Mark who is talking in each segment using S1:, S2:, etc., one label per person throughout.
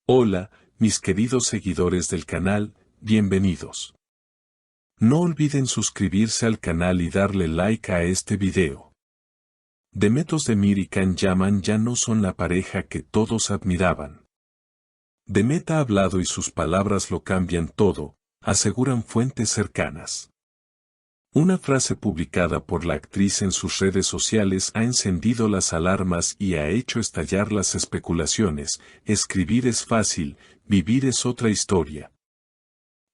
S1: Hola, mis queridos seguidores del canal, bienvenidos. No olviden suscribirse al canal y darle like a este video. Demet Özdemir y Can Yaman ya no son la pareja que todos admiraban. Demet ha hablado y sus palabras lo cambian todo, aseguran fuentes cercanas. Una frase publicada por la actriz en sus redes sociales ha encendido las alarmas y ha hecho estallar las especulaciones. Escribir es fácil, vivir es otra historia.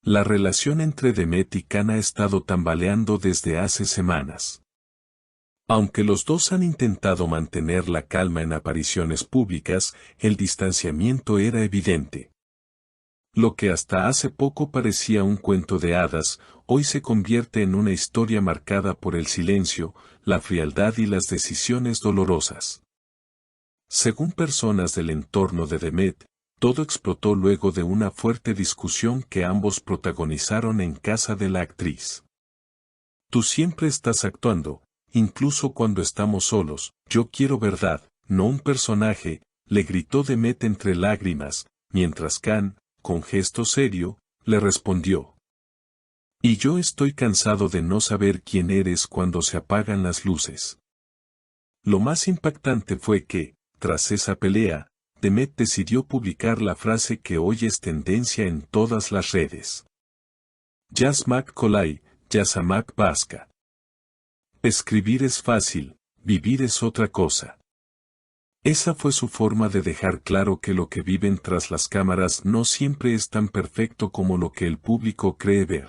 S1: La relación entre Demet y Can ha estado tambaleando desde hace semanas. Aunque los dos han intentado mantener la calma en apariciones públicas, el distanciamiento era evidente. Lo que hasta hace poco parecía un cuento de hadas, hoy se convierte en una historia marcada por el silencio, la frialdad y las decisiones dolorosas. Según personas del entorno de Demet, todo explotó luego de una fuerte discusión que ambos protagonizaron en casa de la actriz. Tú siempre estás actuando, incluso cuando estamos solos, yo quiero verdad, no un personaje, le gritó Demet entre lágrimas, mientras Can, con gesto serio, le respondió. Y yo estoy cansado de no saber quién eres cuando se apagan las luces. Lo más impactante fue que, tras esa pelea, Demet decidió publicar la frase que hoy es tendencia en todas las redes. Yazmak kolay, yazamak başka. Escribir es fácil, vivir es otra cosa. Esa fue su forma de dejar claro que lo que viven tras las cámaras no siempre es tan perfecto como lo que el público cree ver.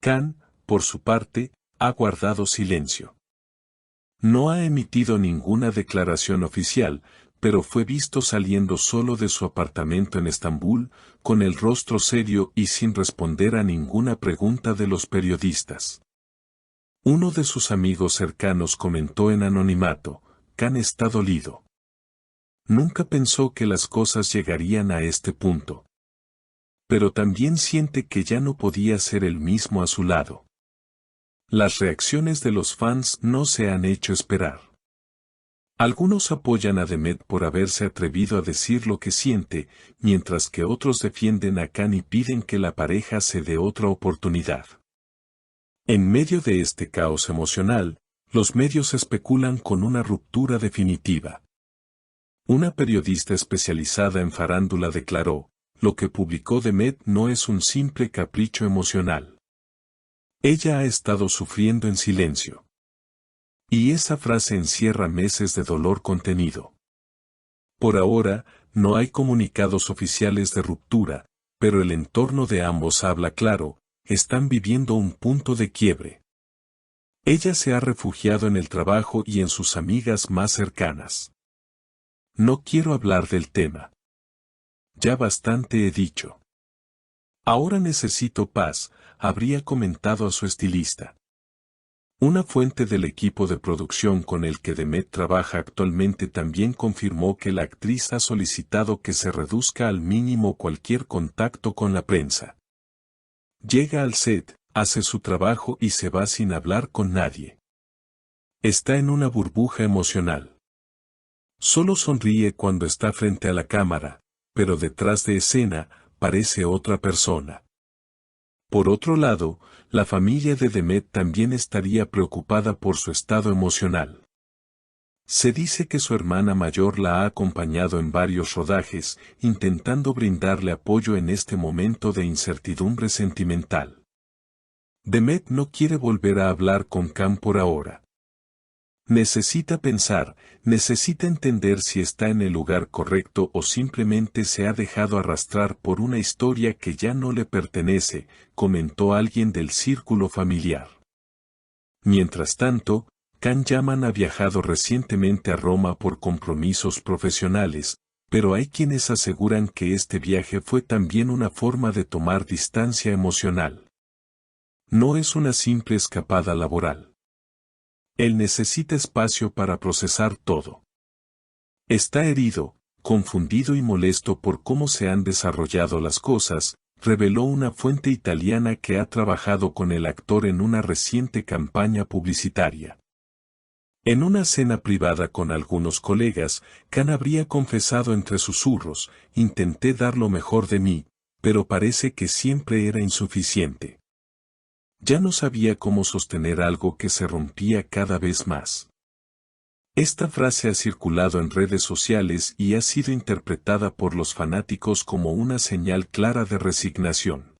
S1: Can, por su parte, ha guardado silencio. No ha emitido ninguna declaración oficial, pero fue visto saliendo solo de su apartamento en Estambul, con el rostro serio y sin responder a ninguna pregunta de los periodistas. Uno de sus amigos cercanos comentó en anonimato, Can está dolido. Nunca pensó que las cosas llegarían a este punto. Pero también siente que ya no podía ser el mismo a su lado. Las reacciones de los fans no se han hecho esperar. Algunos apoyan a Demet por haberse atrevido a decir lo que siente, mientras que otros defienden a Can y piden que la pareja se dé otra oportunidad. En medio de este caos emocional, los medios especulan con una ruptura definitiva. Una periodista especializada en farándula declaró, lo que publicó Demet no es un simple capricho emocional. Ella ha estado sufriendo en silencio. Y esa frase encierra meses de dolor contenido. Por ahora, no hay comunicados oficiales de ruptura, pero el entorno de ambos habla claro, están viviendo un punto de quiebre. Ella se ha refugiado en el trabajo y en sus amigas más cercanas. No quiero hablar del tema. Ya bastante he dicho. Ahora necesito paz, habría comentado a su estilista. Una fuente del equipo de producción con el que Demet trabaja actualmente también confirmó que la actriz ha solicitado que se reduzca al mínimo cualquier contacto con la prensa. Llega al set, hace su trabajo y se va sin hablar con nadie. Está en una burbuja emocional. Solo sonríe cuando está frente a la cámara, pero detrás de escena, parece otra persona. Por otro lado, la familia de Demet también estaría preocupada por su estado emocional. Se dice que su hermana mayor la ha acompañado en varios rodajes, intentando brindarle apoyo en este momento de incertidumbre sentimental. Demet no quiere volver a hablar con Can por ahora. Necesita pensar, necesita entender si está en el lugar correcto o simplemente se ha dejado arrastrar por una historia que ya no le pertenece, comentó alguien del círculo familiar. Mientras tanto, Can Yaman ha viajado recientemente a Roma por compromisos profesionales, pero hay quienes aseguran que este viaje fue también una forma de tomar distancia emocional. No es una simple escapada laboral. Él necesita espacio para procesar todo. Está herido, confundido y molesto por cómo se han desarrollado las cosas, reveló una fuente italiana que ha trabajado con el actor en una reciente campaña publicitaria. En una cena privada con algunos colegas, Khan habría confesado entre susurros: intenté dar lo mejor de mí, pero parece que siempre era insuficiente. Ya no sabía cómo sostener algo que se rompía cada vez más. Esta frase ha circulado en redes sociales y ha sido interpretada por los fanáticos como una señal clara de resignación.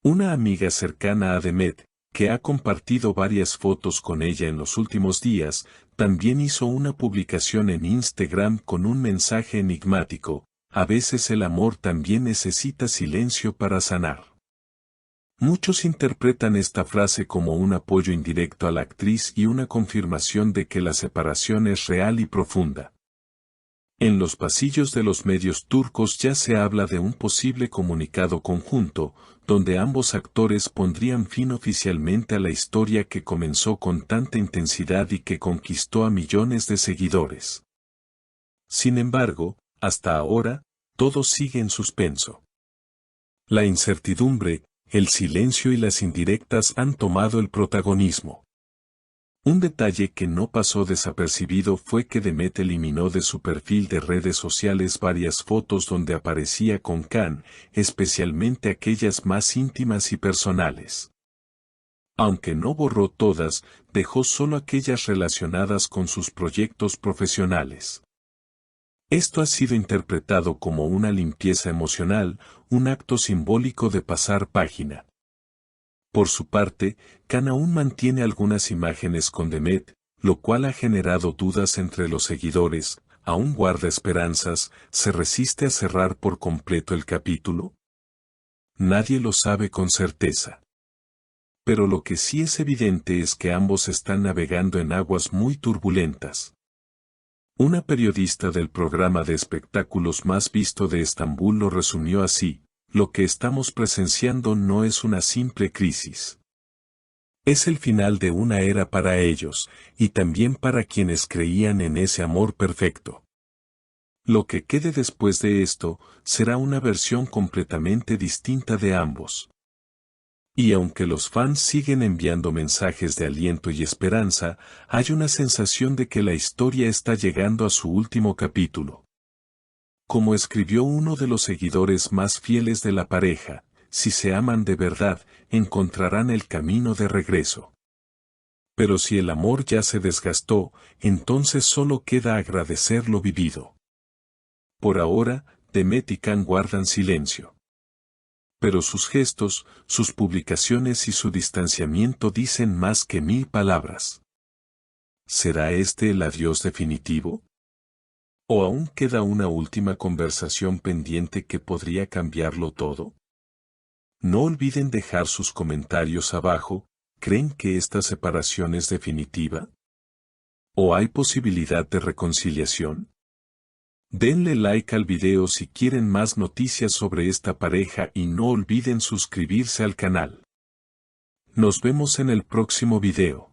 S1: Una amiga cercana a Demet, que ha compartido varias fotos con ella en los últimos días, también hizo una publicación en Instagram con un mensaje enigmático: a veces el amor también necesita silencio para sanar. Muchos interpretan esta frase como un apoyo indirecto a la actriz y una confirmación de que la separación es real y profunda. En los pasillos de los medios turcos ya se habla de un posible comunicado conjunto, donde ambos actores pondrían fin oficialmente a la historia que comenzó con tanta intensidad y que conquistó a millones de seguidores. Sin embargo, hasta ahora, todo sigue en suspenso. La incertidumbre, el silencio y las indirectas han tomado el protagonismo. Un detalle que no pasó desapercibido fue que Demet eliminó de su perfil de redes sociales varias fotos donde aparecía con Khan, especialmente aquellas más íntimas y personales. Aunque no borró todas, dejó solo aquellas relacionadas con sus proyectos profesionales. Esto ha sido interpretado como una limpieza emocional, un acto simbólico de pasar página. Por su parte, Khan aún mantiene algunas imágenes con Demet, lo cual ha generado dudas entre los seguidores. ¿Aún guarda esperanzas? ¿Se resiste a cerrar por completo el capítulo? Nadie lo sabe con certeza. Pero lo que sí es evidente es que ambos están navegando en aguas muy turbulentas. Una periodista del programa de espectáculos más visto de Estambul lo resumió así: lo que estamos presenciando no es una simple crisis. Es el final de una era para ellos, y también para quienes creían en ese amor perfecto. Lo que quede después de esto, será una versión completamente distinta de ambos. Y aunque los fans siguen enviando mensajes de aliento y esperanza, hay una sensación de que la historia está llegando a su último capítulo. Como escribió uno de los seguidores más fieles de la pareja: si se aman de verdad, encontrarán el camino de regreso. Pero si el amor ya se desgastó, entonces solo queda agradecer lo vivido. Por ahora, Demet y Khan guardan silencio. Pero sus gestos, sus publicaciones y su distanciamiento dicen más que 1000 palabras. ¿Será este el adiós definitivo? ¿O aún queda una última conversación pendiente que podría cambiarlo todo? No olviden dejar sus comentarios abajo. ¿Creen que esta separación es definitiva? ¿O hay posibilidad de reconciliación? Denle like al video si quieren más noticias sobre esta pareja y no olviden suscribirse al canal. Nos vemos en el próximo video.